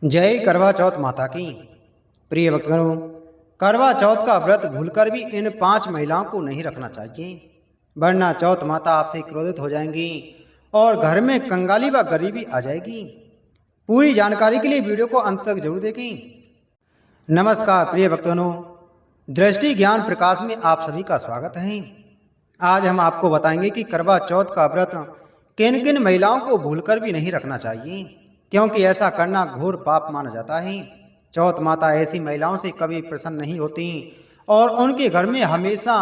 जय करवा चौथ माता की। प्रिय भक्तगणों, करवा चौथ का व्रत भूलकर भी इन 5 महिलाओं को नहीं रखना चाहिए, वरना चौथ माता आपसे क्रोधित हो जाएंगी और घर में कंगाली व गरीबी आ जाएगी। पूरी जानकारी के लिए वीडियो को अंत तक जरूर देखें। नमस्कार प्रिय भक्तगणों, दृष्टि ज्ञान प्रकाश में आप सभी का स्वागत है। आज हम आपको बताएंगे कि करवा चौथ का व्रत किन किन महिलाओं को भूलकर भी नहीं रखना चाहिए, क्योंकि ऐसा करना घोर पाप माना जाता है। चौथ माता ऐसी महिलाओं से कभी प्रसन्न नहीं होती और उनके घर में हमेशा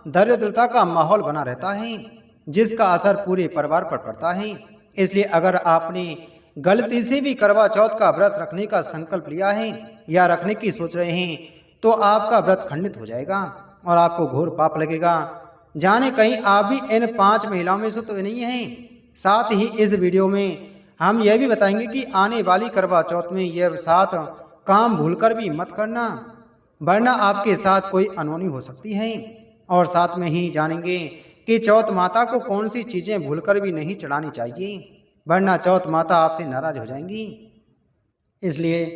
दरिद्रता का माहौल बना रहता है, जिसका असर पूरे परिवार पर पड़ता है। इसलिए अगर आपने गलती से भी करवा चौथ का व्रत रखने का संकल्प लिया है या रखने की सोच रहे हैं, तो आपका व्रत खंडित हो जाएगा और आपको घोर पाप लगेगा। जाने कहीं आप भी इन 5 महिलाओं में से तो नहीं हैं। साथ ही इस वीडियो में हम यह भी बताएंगे कि आने वाली करवा चौथ में यह 7 काम भूलकर भी मत करना, वरना आपके साथ कोई अनहोनी हो सकती है। और साथ में ही जानेंगे कि चौथ माता को कौन सी चीज़ें भूलकर भी नहीं चढ़ानी चाहिए, वरना चौथ माता आपसे नाराज हो जाएंगी। इसलिए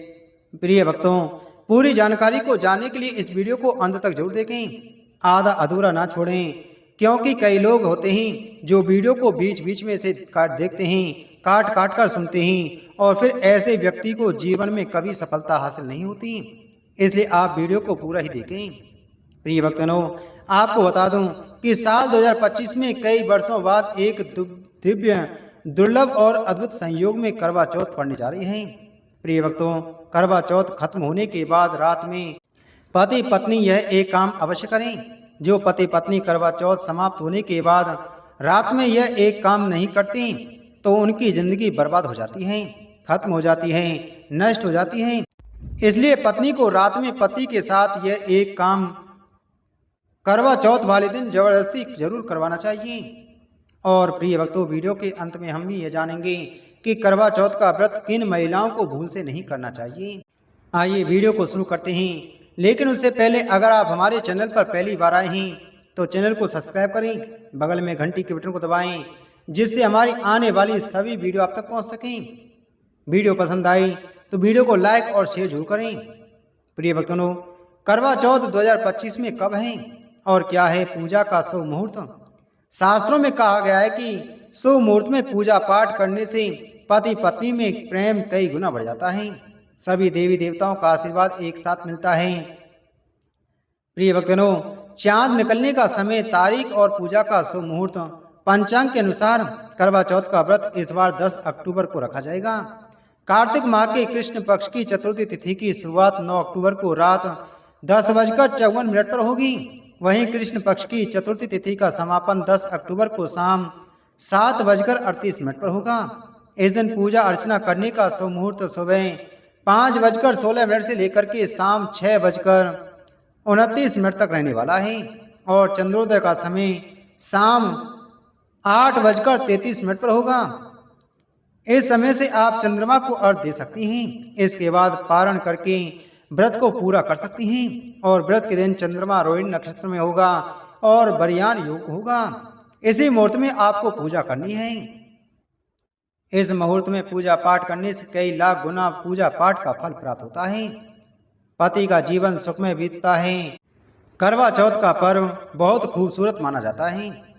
प्रिय भक्तों, पूरी जानकारी को जानने के लिए इस वीडियो को अंत तक जरूर देखें, आधा अधूरा ना छोड़ें, क्योंकि कई लोग होते हैं जो वीडियो को बीच बीच में से देखते हैं, काट काट कर सुनते हैं और फिर ऐसे व्यक्ति को जीवन में कभी सफलता हासिल नहीं होती। इसलिए आप वीडियो को पूरा ही देखें। प्रिय भक्तों, आपको बता दूं कि साल 2025 में कई वर्षों बाद एक दिव्य, दुर्लभ और अद्भुत संयोग में करवा चौथ पड़ने जा रही है। प्रिय भक्तों, करवा चौथ खत्म होने के बाद रात में पति पत्नी यह एक काम अवश्य करें। जो पति पत्नी करवा चौथ समाप्त होने के बाद रात में यह एक काम नहीं करते तो उनकी जिंदगी बर्बाद हो जाती है, खत्म हो जाती है, नष्ट हो जाती है। इसलिए पत्नी को रात में पति के साथ यह एक काम करवा चौथ वाले दिन जबरदस्ती जरूर करवाना चाहिए। और प्रिय भक्तों, वीडियो के अंत में हम भी ये जानेंगे कि करवा चौथ का व्रत किन महिलाओं को भूल से नहीं करना चाहिए। आइए वीडियो को शुरू करते हैं, लेकिन उससे पहले अगर आप हमारे चैनल पर पहली बार आए हैं तो चैनल को सब्सक्राइब करें, बगल में घंटी के बटन को दबाएं, जिससे हमारी आने वाली सभी वीडियो आप तक पहुंच सकें। वीडियो पसंद आई तो वीडियो को लाइक और शेयर जरूर करें। प्रिय भक्तों, करवा चौथ 2025 में कब है और क्या है पूजा का शुभ मुहूर्त? शास्त्रों में कहा गया है कि शुभ मुहूर्त में पूजा पाठ करने से पति पत्नी में प्रेम कई गुना बढ़ जाता है, सभी देवी देवताओं का आशीर्वाद एक साथ मिलता है। प्रिय भक्तों, चांद निकलने का समय, तारीख और पूजा का शुभ मुहूर्त पंचांग के अनुसार करवा चौथ का व्रत इस बार 10 अक्टूबर को रखा जाएगा। कार्तिक माह के कृष्ण पक्ष की चतुर्थी तिथि की शुरुआत 9 अक्टूबर को रात 10:54 पर होगी। वहीं कृष्ण पक्ष की चतुर्थी तिथि का समापन 10 अक्टूबर को शाम 7:38 पर होगा। इस दिन पूजा अर्चना करने का शुभ मुहूर्त सुबह 5:16 से लेकर के शाम 6:29 तक रहने वाला है और चंद्रोदय का समय शाम 8:33 पर होगा। इस समय से आप चंद्रमा को अर्घ्य दे सकती हैं। इसके बाद पारण करके व्रत को पूरा कर सकती हैं और व्रत के दिन चंद्रमा रोहिणी नक्षत्र में होगा और बरियान योग होगा। इसी मुहूर्त में आपको पूजा करनी है। इस मुहूर्त में पूजा पाठ करने से कई लाख गुना पूजा पाठ का फल प्राप्त होता है, पति का जीवन सुखमय बीतता है। करवा चौथ का पर्व बहुत खूबसूरत माना जाता है।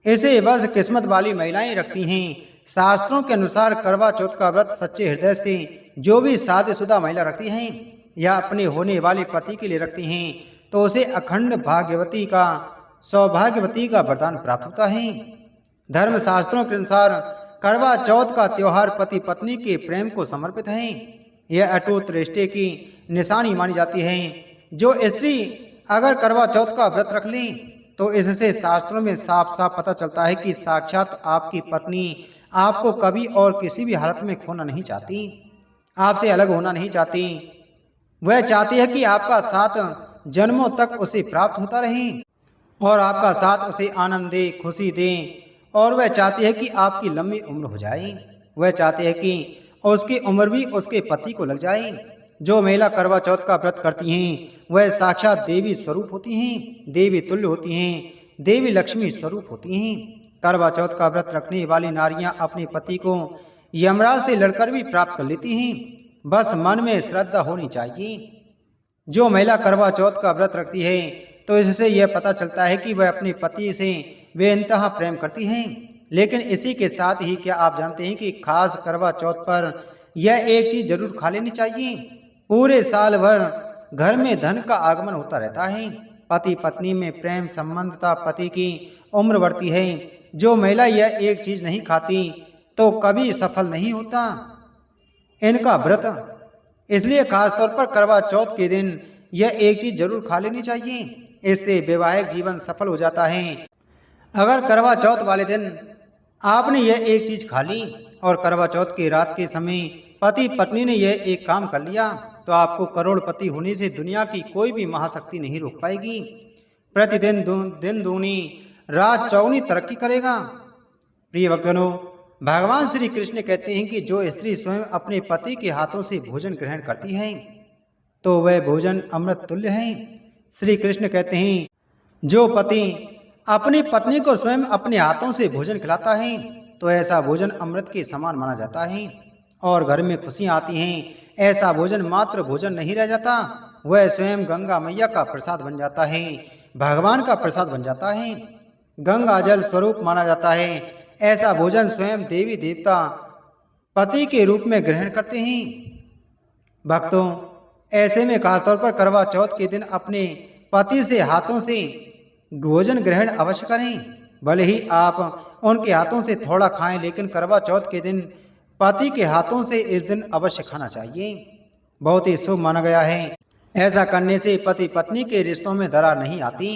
इसे बस किस्मत वाली महिलाएं रखती हैं। शास्त्रों के अनुसार करवा चौथ का व्रत सच्चे हृदय से जो भी शादीशुदा महिला रखती हैं या अपने होने वाले पति के लिए रखती हैं, तो उसे अखंड सौभाग्यवती का वरदान प्राप्त होता है। धर्म शास्त्रों के अनुसार करवा चौथ का त्योहार पति पत्नी के प्रेम को समर्पित है। यह अटूट रिश्ते की निशानी मानी जाती है। जो स्त्री अगर करवा चौथ का व्रत रख ले तो इससे शास्त्रों में साफ साफ पता चलता है कि साक्षात आपकी पत्नी आपको कभी और किसी भी हालत में खोना नहीं चाहती, आपसे अलग होना नहीं चाहती। वह चाहती है कि आपका साथ जन्मों तक उसे प्राप्त होता रहे और आपका साथ उसे आनंद दे, खुशी दे। और वह चाहती है कि आपकी लंबी उम्र हो जाए। वह चाहती है कि उसकी उम्र भी उसके पति को लग जाए। जो महिला करवा चौथ का व्रत करती हैं वह साक्षात देवी स्वरूप होती हैं, देवी तुल्य होती हैं, देवी लक्ष्मी स्वरूप होती हैं। करवा चौथ का व्रत रखने वाली नारियां अपने पति को यमराज से लड़कर भी प्राप्त कर लेती हैं। बस मन में श्रद्धा होनी चाहिए। जो महिला करवा चौथ का व्रत रखती है तो इससे यह पता चलता है कि वह अपने पति से बेइंतहा प्रेम करती हैं। लेकिन इसी के साथ ही क्या आप जानते हैं कि खास करवा चौथ पर यह एक चीज जरूर खा लेनी चाहिए। पूरे साल भर घर में धन का आगमन होता रहता है। पति पत्नी में प्रेम संबंधता पति की उम्र बढ़ती है। जो महिला यह एक चीज नहीं खाती तो कभी सफल नहीं होता इनका व्रत। इसलिए खासतौर पर करवा चौथ के दिन यह एक चीज जरूर खा लेनी चाहिए। इससे वैवाहिक जीवन सफल हो जाता है। अगर करवा चौथ वाले दिन आपने यह एक चीज खा ली और करवा चौथ की रात के समय पति पत्नी ने यह एक काम कर लिया तो आपको करोड़पति होने से दुनिया की कोई भी महाशक्ति नहीं रोक पाएगी। प्रतिदिन दिन दूनी रात चौगुनी तरक्की करेगा। प्रिय भक्तों, भगवान श्री कृष्ण कहते हैं कि जो स्त्री स्वयं अपने पति के हाथों से भोजन ग्रहण करती है तो वह भोजन अमृत तुल्य है। श्री कृष्ण कहते हैं जो पति अपनी पत्नी को स्वयं अपने हाथों से भोजन खिलाता है तो ऐसा भोजन अमृत के समान माना जाता है और घर में खुशियां आती हैं। ऐसा भोजन मात्र भोजन नहीं रह जाता, वह स्वयं गंगा मैया का प्रसाद बन जाता है, भगवान का प्रसाद बन जाता है, गंगा जल स्वरूप माना जाता है। ऐसा भोजन स्वयं देवी देवता पति के रूप में ग्रहण करते हैं। भक्तों, ऐसे में खासतौर पर करवा चौथ के दिन अपने पति से हाथों से भोजन ग्रहण अवश्य करें। भले ही आप उनके हाथों से थोड़ा खाएं, लेकिन करवा चौथ के दिन पति के हाथों से इस दिन अवश्य खाना चाहिए। बहुत ही शुभ माना गया है। ऐसा करने से पति पत्नी के रिश्तों में दरार नहीं आती,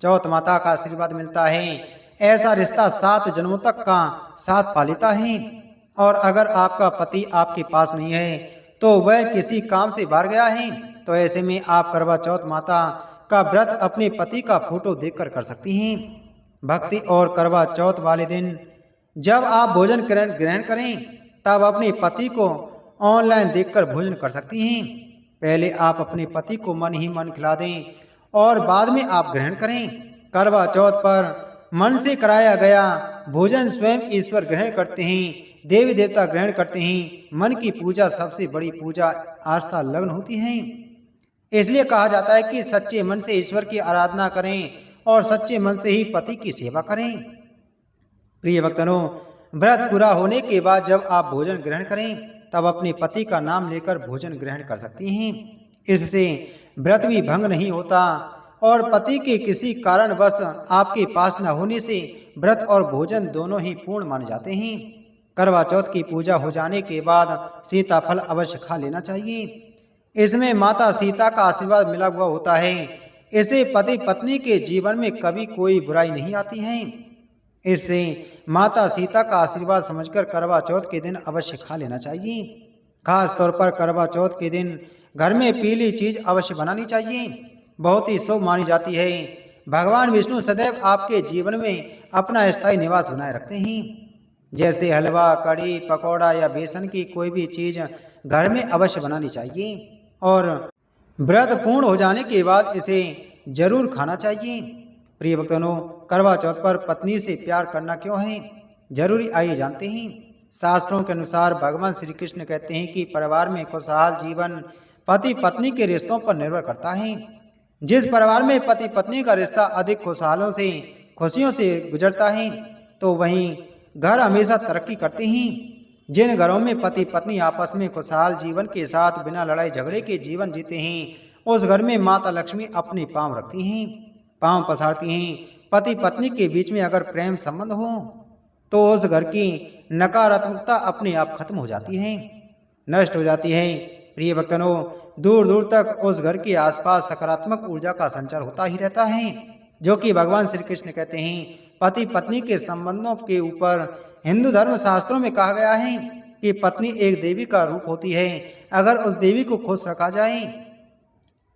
चौथ माता का आशीर्वाद मिलता है। ऐसा रिश्ता 7 जन्मों तक का साथ पा लेता है। और अगर आपका पति आपके पास नहीं है तो वह किसी काम से बाहर गया है तो ऐसे में आप करवा चौथ माता का व्रत अपने पति का फोटो देखकर कर सकती हैं। भक्ति और करवा चौथ वाले दिन जब आप भोजन ग्रहण करें तब अपने पति को ऑनलाइन देखकर भोजन कर सकती हैं। पहले आप अपने पति को मन ही मन खिला दें और बाद में आप ग्रहण करें। करवा चौथ पर मन से कराया गया भोजन स्वयं ईश्वर ग्रहण करते हैं, देवी देवता ग्रहण करते हैं। मन की पूजा सबसे बड़ी पूजा आस्था लग्न होती है। इसलिए कहा जाता है कि सच्चे मन से ईश्वर की आराधना करें और सच्चे मन से ही पति की सेवा करें। प्रिय भक्तों, व्रत पूरा होने के बाद जब आप भोजन ग्रहण करें तब अपने पति का नाम लेकर भोजन ग्रहण कर सकती हैं। इससे व्रत भी भंग नहीं होता और पति के किसी कारणवश आपके पास न होने से व्रत और भोजन दोनों ही पूर्ण माने जाते हैं। करवा चौथ की पूजा हो जाने के बाद सीताफल अवश्य खा लेना चाहिए। इसमें माता सीता का आशीर्वाद मिला हुआ होता है। इससे पति पत्नी के जीवन में कभी कोई बुराई नहीं आती है। इससे माता सीता का आशीर्वाद समझकर करवा चौथ के दिन अवश्य खा लेना चाहिए। खास तौर पर करवा चौथ के दिन घर में पीली चीज अवश्य बनानी चाहिए, बहुत ही शुभ मानी जाती है। भगवान विष्णु सदैव आपके जीवन में अपना स्थायी निवास बनाए रखते हैं। जैसे हलवा, कड़ी, पकौड़ा या बेसन की कोई भी चीज घर में अवश्य बनानी चाहिए और व्रत पूर्ण हो जाने के बाद इसे जरूर खाना चाहिए। प्रिय भक्तों, करवा चौथ पर पत्नी से प्यार करना क्यों है जरूरी, आइए जानते हैं। शास्त्रों के अनुसार भगवान श्री कृष्ण कहते हैं कि परिवार में खुशहाल जीवन पति पत्नी के रिश्तों पर निर्भर करता है। जिस परिवार में पति पत्नी का रिश्ता अधिक खुशियों से गुजरता है तो वहीं घर हमेशा तरक्की करते हैं। जिन घरों में पति पत्नी आपस में खुशहाल जीवन के साथ बिना लड़ाई झगड़े के जीवन जीते हैं उस घर में माता लक्ष्मी अपने पांव रखती हैं, पांव पसारती हैं। पति पत्नी के बीच में अगर प्रेम संबंध हो तो उस घर की नकारात्मकता अपने आप खत्म हो जाती है, नष्ट हो जाती है। प्रिय भक्तों, दूर दूर तक उस घर के आसपास सकारात्मक ऊर्जा का संचार होता ही रहता है, जो कि भगवान श्री कृष्ण कहते हैं। पति पत्नी के संबंधों के ऊपर हिंदू धर्म शास्त्रों में कहा गया है कि पत्नी एक देवी का रूप होती है। अगर उस देवी को खुश रखा जाए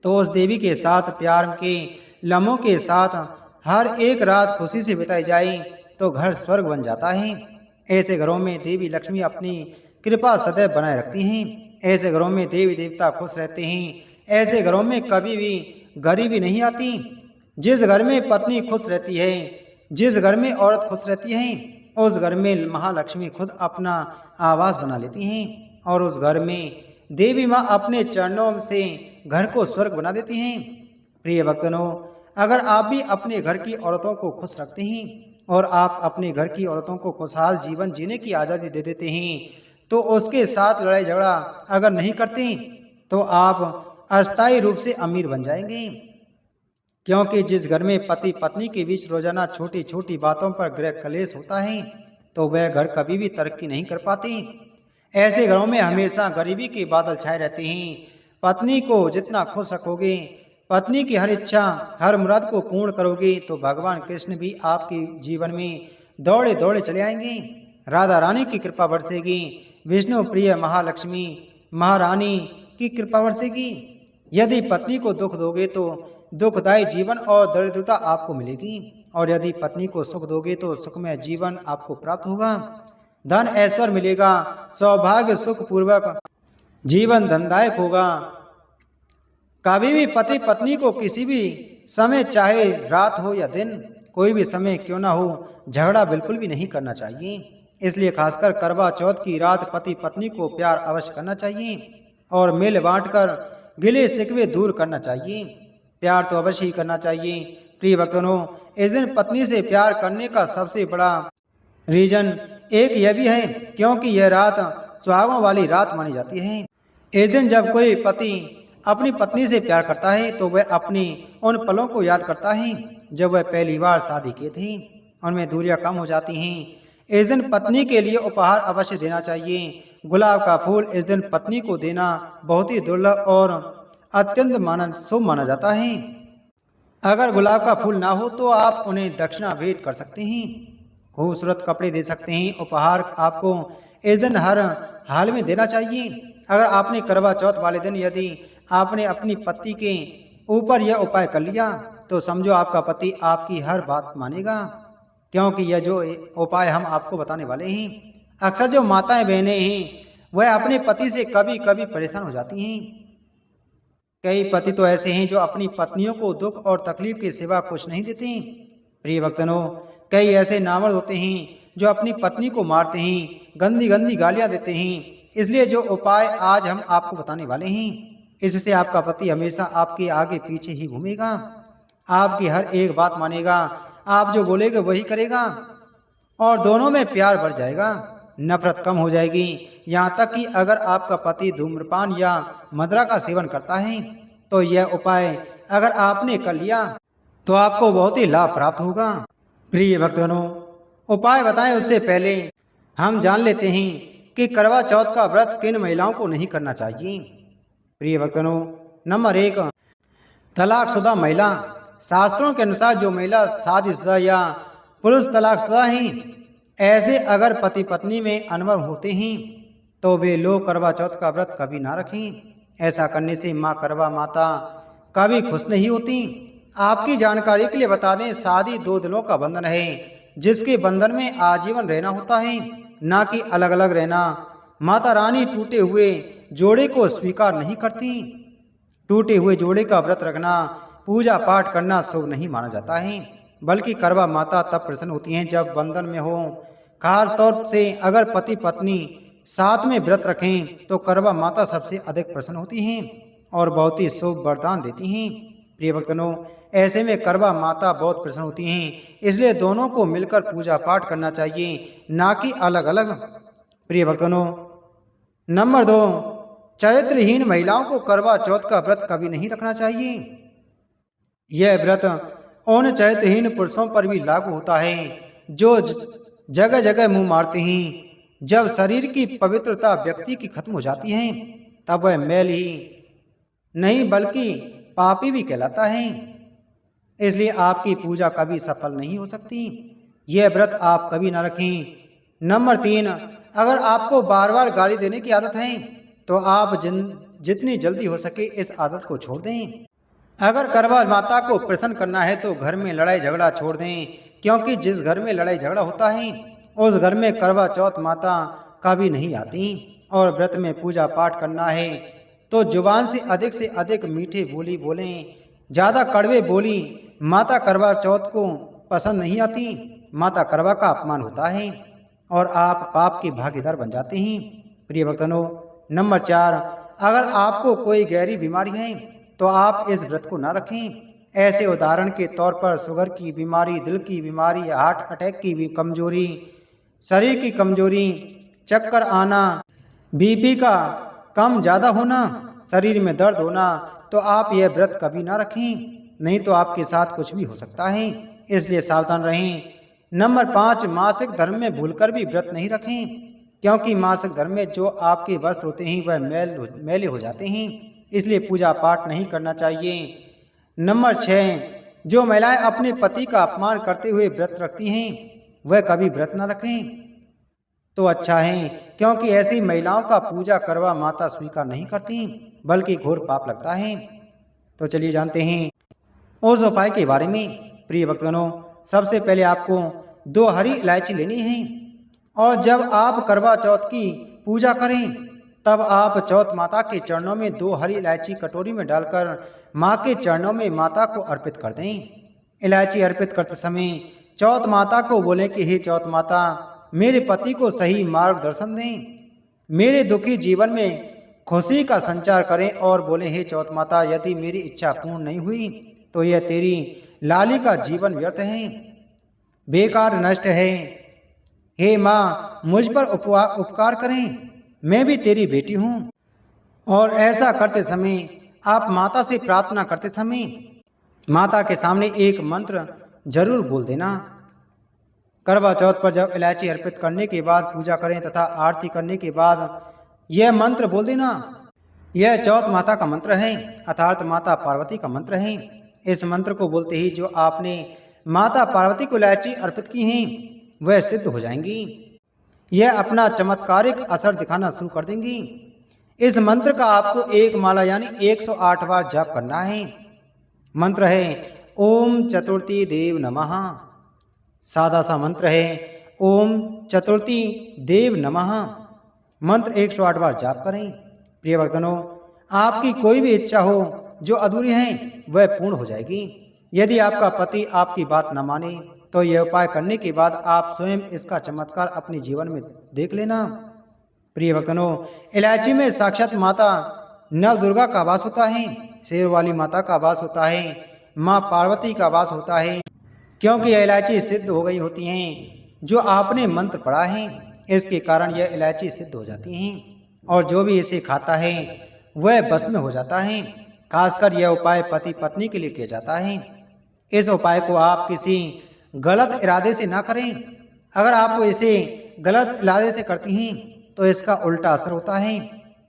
तो उस देवी के साथ प्यार के लम्हों के साथ हर एक रात खुशी से बिताई जाए तो घर स्वर्ग बन जाता है। ऐसे घरों में देवी लक्ष्मी अपनी कृपा सदैव बनाए रखती हैं। ऐसे घरों में देवी देवता खुश रहते हैं। ऐसे घरों में कभी भी गरीबी नहीं आती। जिस घर में पत्नी खुश रहती है, जिस घर में औरत खुश रहती है, उस घर में महालक्ष्मी खुद अपना आवास बना लेती हैं और उस घर में देवी माँ अपने चरणों से घर को स्वर्ग बना देती हैं। प्रिय भक्तों, अगर आप भी अपने घर की औरतों को खुश रखते हैं और आप अपने घर की औरतों को खुशहाल जीवन जीने की आज़ादी दे देते हैं, तो उसके साथ लड़ाई झगड़ा अगर नहीं करते तो आप अस्थायी रूप से अमीर बन जाएंगे। क्योंकि जिस घर में पति पत्नी के बीच रोजाना छोटी छोटी बातों पर गृह कलेश होता है, तो वह घर कभी भी तरक्की नहीं कर पाती। ऐसे घरों में हमेशा गरीबी के बादल छाए रहते हैं। पत्नी को जितना खुश रखोगे, पत्नी की हर इच्छा हर मुराद को पूर्ण करोगे, तो भगवान कृष्ण भी आपके जीवन में दौड़े दौड़े चले आएंगे। राधा रानी की कृपा बरसेगी, विष्णु प्रिय महालक्ष्मी महारानी की कृपा बरसेगी। यदि पत्नी को दुख दोगे तो दुखदायी जीवन और दरिद्रता आपको मिलेगी, और यदि पत्नी को सुख दोगे तो सुखमय जीवन आपको प्राप्त होगा। धन ऐश्वर्य मिलेगा, सौभाग्य सुख पूर्वक जीवन धनदायक होगा। कभी भी पति पत्नी को किसी भी समय, चाहे रात हो या दिन, कोई भी समय क्यों ना हो, झगड़ा बिल्कुल भी नहीं करना चाहिए। इसलिए खासकर करवा चौथ की रात पति पत्नी को प्यार अवश्य करना चाहिए और मिल बांटकर गिले शिकवे दूर करना चाहिए। प्यार तो अवश्य ही करना चाहिए। प्रिय भक्तों, इस दिन पत्नी से प्यार करने का सबसे बड़ा रीजन एक यह भी है क्योंकि यह रात सुहागों वाली रात मानी जाती है। इस दिन जब कोई पति अपनी पत्नी से प्यार करता है तो वह अपनी उन पलों को याद करता है जब वह पहली बार शादी की थी। उनमें दूरियां कम हो जाती हैं। इस दिन पत्नी के लिए उपहार अवश्य देना चाहिए। गुलाब का फूल इस दिन पत्नी को देना बहुत ही दुर्लभ और अत्यंत शुभ माना जाता है। अगर गुलाब का फूल ना हो तो आप उन्हें दक्षिणा भेंट कर सकते हैं, खूबसूरत कपड़े दे सकते हैं। उपहार आपको इस दिन हर हाल में देना चाहिए। अगर आपने करवा चौथ वाले दिन यदि आपने अपनी पति के ऊपर यह उपाय कर लिया तो समझो आपका पति आपकी हर बात मानेगा, क्योंकि यह जो उपाय हम आपको बताने वाले हैं, अक्सर जो माताएं बहनें हैं वह अपने पति से कभी कभी परेशान हो जाती हैं। कई पति तो ऐसे हैं जो अपनी पत्नियों को दुख और तकलीफ के सिवा कुछ नहीं देते हैं। प्रिय भक्तों, कई ऐसे नामर्द होते हैं जो अपनी पत्नी को मारते हैं, गंदी गंदी गालियां देते हैं। इसलिए जो उपाय आज हम आपको बताने वाले हैं, इससे आपका पति हमेशा आपके आगे पीछे ही घूमेगा, आपकी हर एक बात मानेगा, आप जो बोलेंगे वही करेगा और दोनों में प्यार बढ़ जाएगा, नफरत कम हो जाएगी। यहाँ तक कि अगर आपका पति धूम्रपान या मदिरा का सेवन करता है तो यह उपाय अगर आपने कर लिया तो आपको बहुत ही लाभ प्राप्त होगा। प्रिय भक्तों, उपाय बताएं उससे पहले हम जान लेते हैं कि करवा चौथ का व्रत किन महिलाओं को नहीं करना चाहिए। प्रिय भक्तों, नंबर 1, तलाकशुदा महिला। शास्त्रों के अनुसार जो महिला शादीशुदा या पुरुष तलाकशुदा हैं, ऐसे अगर पति पत्नी में अनबन होते हैं तो वे लोग करवा चौथ का व्रत कभी ना रखें। ऐसा करने से माँ करवा माता कभी खुश नहीं होती। आपकी जानकारी के लिए बता दें, शादी 2 दिनों का बंधन है जिसके बंधन में आजीवन रहना होता है, ना कि अलग अलग रहना। माता रानी टूटे हुए जोड़े को स्वीकार नहीं करती। टूटे हुए जोड़े का व्रत रखना, पूजा पाठ करना शुभ नहीं माना जाता है, बल्कि करवा माता तब प्रसन्न होती हैं जब बंधन में हो। खास तौर से अगर पति पत्नी साथ में व्रत रखें तो करवा माता सबसे अधिक प्रसन्न होती हैं और बहुत ही शुभ वरदान देती हैं। प्रिय भक्तों, ऐसे में करवा माता बहुत प्रसन्न होती हैं, इसलिए दोनों को मिलकर पूजा पाठ करना चाहिए, ना कि अलग अलग। प्रिय भक्तों, नंबर 2, चरित्रहीन महिलाओं को करवा चौथ का व्रत कभी नहीं रखना चाहिए। यह व्रत उन चरित्रहीन पुरुषों पर भी लागू होता है जो जगह जगह मुंह मारते हैं। जब शरीर की पवित्रता व्यक्ति की खत्म हो जाती है तब वह मैल ही नहीं बल्कि पापी भी कहलाता है। इसलिए आपकी पूजा कभी सफल नहीं हो सकती। यह व्रत आप कभी ना रखें। नंबर 3, अगर आपको बार बार गाली देने की आदत है तो आप जितनी जल्दी हो सके इस आदत को छोड़ दें। अगर करवा माता को प्रसन्न करना है तो घर में लड़ाई झगड़ा छोड़ दें, क्योंकि जिस घर में लड़ाई झगड़ा होता है उस घर में करवा चौथ माता कभी नहीं आती। और व्रत में पूजा पाठ करना है तो जुबान से अधिक मीठे बोली बोलें, ज़्यादा कड़वे बोली माता करवा चौथ को पसंद नहीं आती। माता करवा का अपमान होता है और आप पाप के भागीदार बन जाते हैं। प्रिय भक्तों, नंबर 4, अगर आपको कोई गहरी बीमारी है तो आप इस व्रत को न रखें। ऐसे उदाहरण के तौर पर शुगर की बीमारी, दिल की बीमारी, हार्ट अटैक की भी कमजोरी, शरीर की कमजोरी, चक्कर आना, बीपी का कम ज़्यादा होना, शरीर में दर्द होना, तो आप यह व्रत कभी ना रखें, नहीं तो आपके साथ कुछ भी हो सकता है, इसलिए सावधान रहें। नंबर 5, मासिक धर्म में भूलकर भी व्रत नहीं रखें, क्योंकि मासिक धर्म में जो आपके वस्त्र होते हैं वह मैले हो जाते हैं, इसलिए पूजा पाठ नहीं करना चाहिए। नंबर 6, जो महिलाएं अपने पति का अपमान करते हुए व्रत रखती हैं वह कभी व्रत न रखें तो अच्छा है, क्योंकि ऐसी महिलाओं का पूजा करवा माता स्वीकार नहीं करती, बल्कि घोर पाप लगता है। तो चलिए जानते हैं उस उपाय के बारे में। प्रिय भक्तगणों, सबसे पहले आपको 2 हरी इलायची लेनी है और जब आप करवा चौथ की पूजा करें तब आप चौथ माता के चरणों में 2 हरी इलायची कटोरी में डालकर माँ के चरणों में माता को अर्पित कर दें। इलायची अर्पित करते समय चौथ माता को बोलें कि हे चौथ माता, मेरे पति को सही मार्गदर्शन दें, मेरे दुखी जीवन में खुशी का संचार करें और बोले हे चौथ माता, यदि मेरी इच्छा पूर्ण नहीं हुई तो यह तेरी लाली का जीवन व्यर्थ है, बेकार नष्ट है। हे माँ, मुझ पर उपकार करें, मैं भी तेरी बेटी हूँ। और ऐसा करते समय आप माता से प्रार्थना करते समय माता के सामने एक मंत्र जरूर बोल देना। करवा चौथ पर जब इलायची अर्पित करने के बाद पूजा करें तथा आरती करने के बाद यह मंत्र बोल देना। यह चौथ माता का मंत्र है, अर्थात माता पार्वती का मंत्र है। इस मंत्र को बोलते ही जो आपने माता पार्वती को इलायची अर्पित की हैं वह सिद्ध हो जाएंगी, यह अपना चमत्कारिक असर दिखाना शुरू कर देंगी। इस मंत्र का आपको एक माला यानी 108 बार जाप करना है। मंत्र है ओम चतुर्थी देव नमः। सादा सा मंत्र है ओम चतुर्थी देव नमः। मंत्र 108 बार जाप करें। प्रिय भक्तों, आपकी कोई भी इच्छा हो जो अधूरी है वह पूर्ण हो जाएगी। यदि आपका पति आपकी बात न माने तो यह उपाय करने के बाद आप स्वयं इसका चमत्कार अपने जीवन में देख लेना। प्रिय भक्तों, इलायची में साक्षात माता नव दुर्गा का वास होता है, शेर वाली माता का वास होता है, माँ पार्वती का वास होता है, क्योंकि यह इलायची सिद्ध हो गई होती हैं जो आपने मंत्र पढ़ा है। इसके कारण यह इलायची सिद्ध हो जाती हैं और जो भी इसे खाता है वह बस में हो जाता है। खासकर यह उपाय पति पत्नी के लिए किया जाता है। इस उपाय को आप किसी गलत इरादे से ना करें। अगर आप इसे गलत इरादे से करती हैं तो इसका उल्टा असर होता है।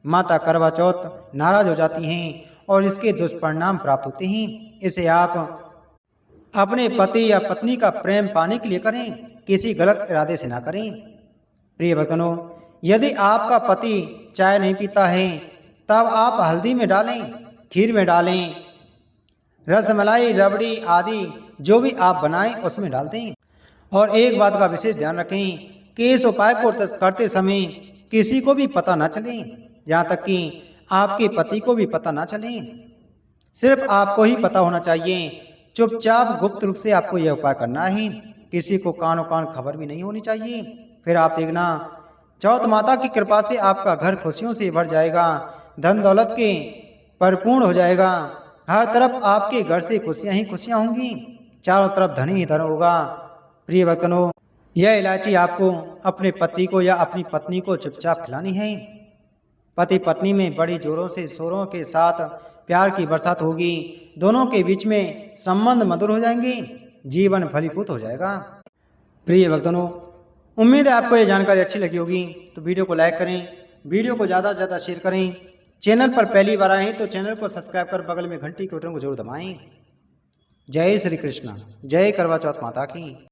माता करवा चौथ नाराज हो जाती हैं और इसके दुष्परिणाम प्राप्त होते हैं। इसे आप अपने पति या पत्नी का प्रेम पाने के लिए करें, किसी गलत इरादे से ना करें। प्रिय भक्तों, यदि आपका पति चाय नहीं पीता है तब आप हल्दी में डालें, खीर में डालें, रसमलाई, रबड़ी आदि जो भी आप बनाएं उसमें डाल दें। और एक बात का विशेष ध्यान रखें कि इस उपाय को करते समय किसी को भी पता ना चले, यहाँ तक कि आपके पति को भी पता ना चले। सिर्फ आपको ही पता होना चाहिए। चुपचाप गुप्त रूप से आपको यह उपाय करना है, किसी को कानो कान खबर भी नहीं होनी चाहिए। फिर आप देखना चौथ माता की कृपा से आपका घर खुशियों से भर जाएगा, धन दौलत के परिपूर्ण हो जाएगा। हर तरफ आपके घर से खुशियां ही खुशियां होंगी, चारों तरफ धन ही धन होगा। प्रिय भक्तों, यह इलायची आपको अपने पति को या अपनी पत्नी को चुपचाप खिलानी है। पति पत्नी में बड़ी जोरों से शोरों के साथ प्यार की बरसात होगी, दोनों के बीच में संबंध मधुर हो जाएंगे, जीवन फलीभूत हो जाएगा। प्रिय भक्तों, उम्मीद है आपको यह जानकारी अच्छी लगी होगी, तो वीडियो को लाइक करें, वीडियो को ज़्यादा से ज़्यादा शेयर करें। चैनल पर पहली बार आए हैं तो चैनल को सब्सक्राइब कर बगल में घंटी के बटन को जरूर दबाएं। जय श्री कृष्ण, जय करवा चौथ माता की।